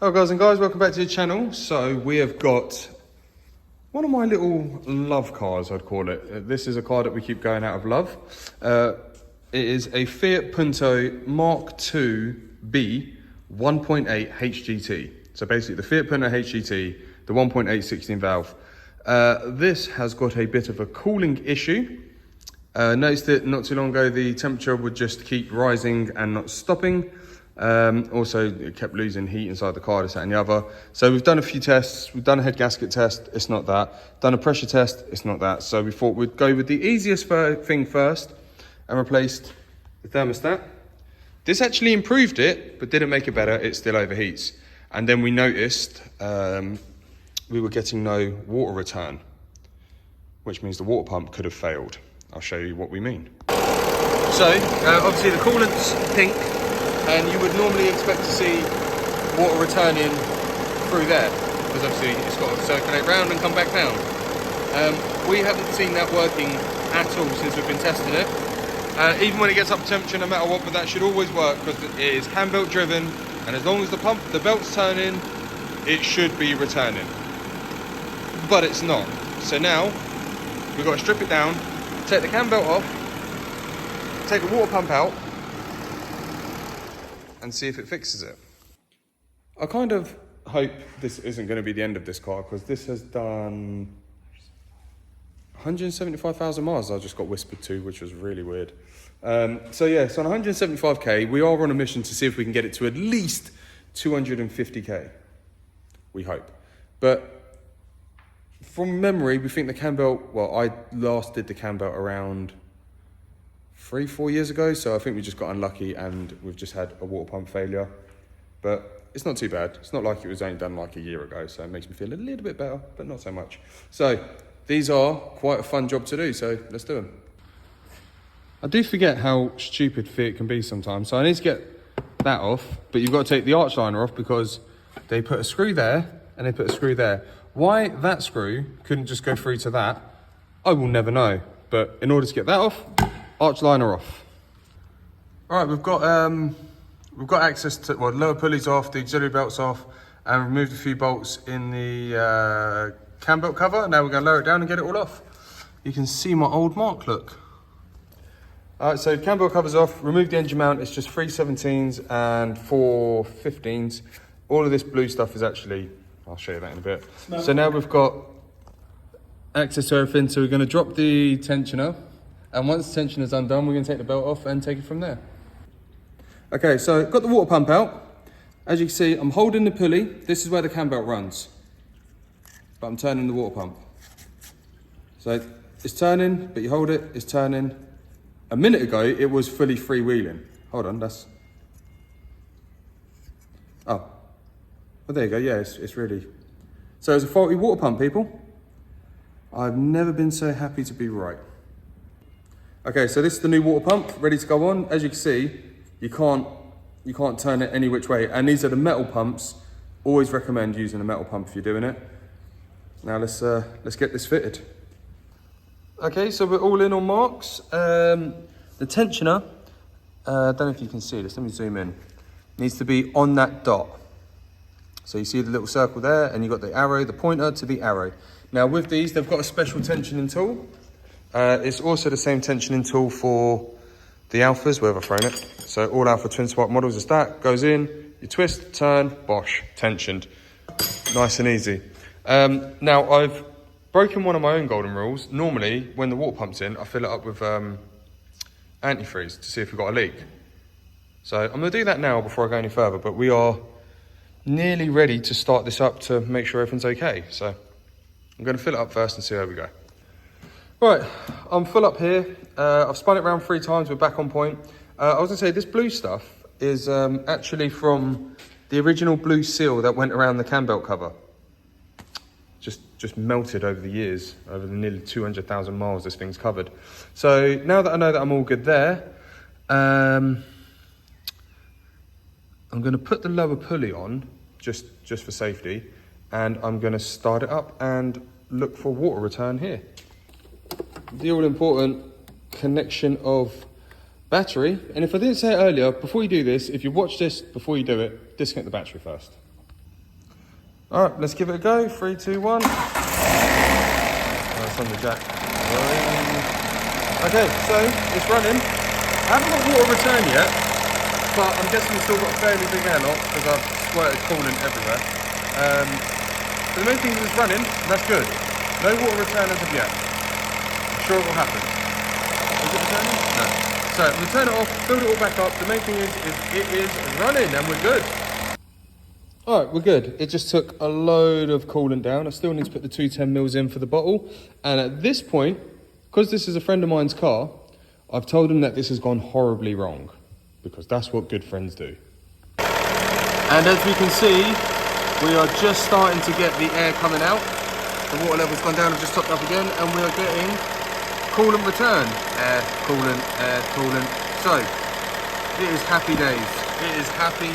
Hello guys and guys, welcome back to the channel. So we have got one of my little love cars, I'd call it. This is a car that we keep going out of love. It is a Fiat Punto Mark II B 1.8 HGT. So basically the Fiat Punto HGT, the 1.8 16 valve. This has got a bit of a cooling issue. Noticed that not too long ago the temperature would just keep rising and not stopping. Also it kept losing heat inside the car, this, that and the other. So we've done a few tests. We've done a head gasket test, it's not that. Done a pressure test, it's not that. So we thought we'd go with the easiest thing first and replaced the thermostat. This actually improved it, but didn't make it better. It still overheats. And then we noticed we were getting no water return, which means the water pump could have failed. I'll show you what we mean. So obviously the coolant's pink, and you would normally expect to see water returning through there, because obviously it's got to circulate round and come back down. We haven't seen that working at all since we've been testing it. Even when it gets up to temperature, no matter what, but that should always work because it is hand belt driven, and as long as the belt's turning, it should be returning. But it's not. So now we've got to strip it down, take the cam belt off, take the water pump out, and see if it fixes it. I kind of hope this isn't going to be the end of this car, because this has done 175,000 miles I just got whispered to, which was really weird. So yeah, so on 175k, we are on a mission to see if we can get it to at least 250k. We hope. But from memory, we think the cam belt, well, I last did the cam belt around 3-4 years ago, so I think we just got unlucky and we've just had a water pump failure. But it's not too bad. It's not like it was only done like a year ago, so it makes me feel a little bit better, but not so much. So these are quite a fun job to do, so let's do them. I do forget how stupid Fiat can be sometimes, so I need to get that off, but you've got to take the arch liner off because they put a screw there and they put a screw there. Why that screw couldn't just go through to that, I will never know. But in order to get that off, arch liner off. All right, we've got access to, well, lower pulleys off, the auxiliary belts off, and removed a few bolts in the cam belt cover. Now we're going to lower it down and get it all off. You can see my old mark, look. All right, so cam belt cover's off, remove the engine mount. It's just 3 17s and 4 15s. All of this blue stuff is actually, I'll show you that in a bit. So now we've got access to everything. So we're going to drop the tensioner. And once the tensioner's undone, we're going to take the belt off and take it from there. Okay, so got the water pump out. As you can see, I'm holding the pulley. This is where the cam belt runs. But I'm turning the water pump. So it's turning, but you hold it, it's turning. A minute ago, it was fully freewheeling. Hold on, that's... Oh. Well, there you go, yeah, it's really... So it's a faulty water pump, people. I've never been so happy to be right. Okay, so this is the new water pump, ready to go on. As you can see, you can't turn it any which way. And these are the metal pumps. Always recommend using a metal pump if you're doing it. Now let's get this fitted. Okay, so we're all in on marks. The tensioner, I don't know if you can see this, let me zoom in. Needs to be on that dot. So you see the little circle there, and you've got the arrow, the pointer to the arrow. Now with these, they've got a special tensioning tool. It's also the same tensioning tool for the Alphas, where I've thrown it. So all Alpha twin spark models is that, goes in, you twist, turn, bosh, tensioned. Nice and easy. Now I've broken one of my own golden rules. Normally, when the water pump's in, I fill it up with antifreeze to see if we've got a leak. So I'm gonna do that now before I go any further, but we are nearly ready to start this up to make sure everything's okay. So I'm gonna fill it up first and see how we go. Right, I'm full up here. I've spun it around 3 times, we're back on point. I was gonna say, this blue stuff is actually from the original blue seal that went around the cam belt cover. Just melted over the years, over the nearly 200,000 miles this thing's covered. So now that I know that I'm all good there, I'm gonna put the lower pulley on, just for safety, and I'm gonna start it up and look for water return here. The all important connection of battery. And if I didn't say it earlier, before you do this, if you watch this before you do it, disconnect the battery first. All right, let's give it a go. 3, 2, 1. Oh, it's on the jack. Okay, so it's running. I haven't got water return yet, but I'm guessing it's still got a fairly big airlock because I've squirted coolant everywhere. But the main thing is it's running, and that's good. No water return as of yet. I'm sure it will happen. Is it returning? No. So we turn it off, build it all back up. The main thing is it is running, and we're good. All right, we're good. It just took a load of coolant down. I still need to put the 210ml in for the bottle. And at this point, because this is a friend of mine's car, I've told him that this has gone horribly wrong, because that's what good friends do. And as we can see, we are just starting to get the air coming out. The water level's gone down and just topped up again, and we are getting coolant return. Air, coolant. So, it is happy days. It is happy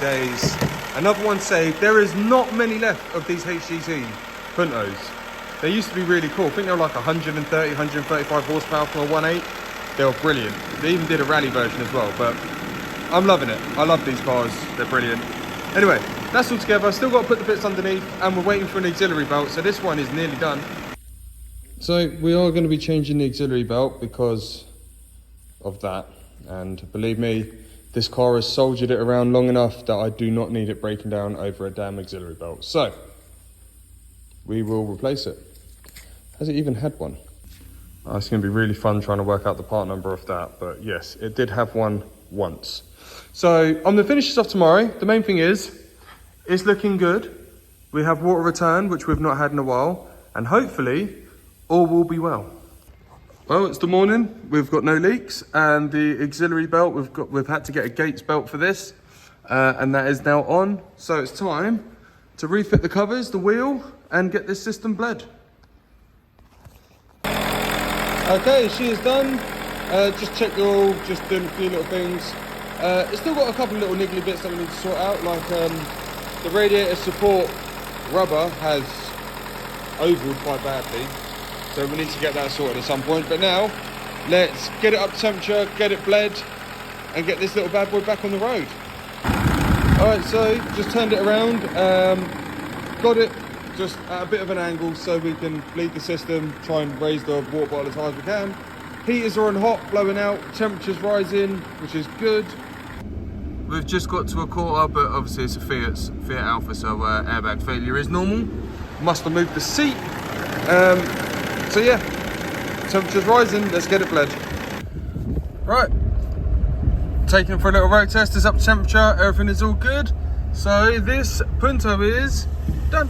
days. Another one saved. There is not many left of these HGT Puntos. They used to be really cool. I think they were like 130, 135 horsepower from a 1.8. They were brilliant. They even did a rally version as well, but I'm loving it. I love these cars. They're brilliant. Anyway, that's all together. Still got to put the bits underneath, and we're waiting for an auxiliary belt. So this one is nearly done. So we are going to be changing the auxiliary belt because of that. And believe me, this car has soldiered it around long enough that I do not need it breaking down over a damn auxiliary belt. So we will replace it. Has it even had one? Oh, it's going to be really fun trying to work out the part number of that. But yes, it did have one once. So I'm going to finish this off tomorrow. The main thing is, it's looking good. We have water return, which we've not had in a while. And hopefully, all will be well. Well, it's the morning. We've got no leaks. And the auxiliary belt, we've had to get a Gates belt for this. And that is now on. So it's time to refit the covers, the wheel, and get this system bled. Okay, she is done. Just check the oil, just doing a few little things. It's still got a couple of little niggly bits that we need to sort out, like the radiator support rubber has ovaled quite badly, so we need to get that sorted at some point. But now, let's get it up to temperature, get it bled, and get this little bad boy back on the road. Alright, so just turned it around, got it just at a bit of an angle so we can bleed the system, try and raise the water bottle as high as we can. Heaters are on hot, blowing out, temperature's rising, which is good. We've just got to a quarter, but obviously it's a Fiat Alpha, so airbag failure is normal. Must have moved the seat. So yeah, temperature's rising, let's get it bled. Right, taking it for a little road test, it's up to temperature, everything is all good. So this Punto is done.